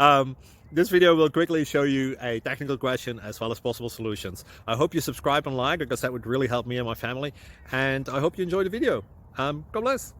um, this video will quickly show you a technical question as well as possible solutions. I hope you subscribe and like because that would really help me and my family. And I hope you enjoy the video. God bless.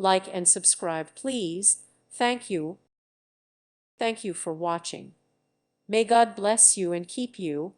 Like and subscribe, please. Thank you. Thank you for watching. May God bless you and keep you.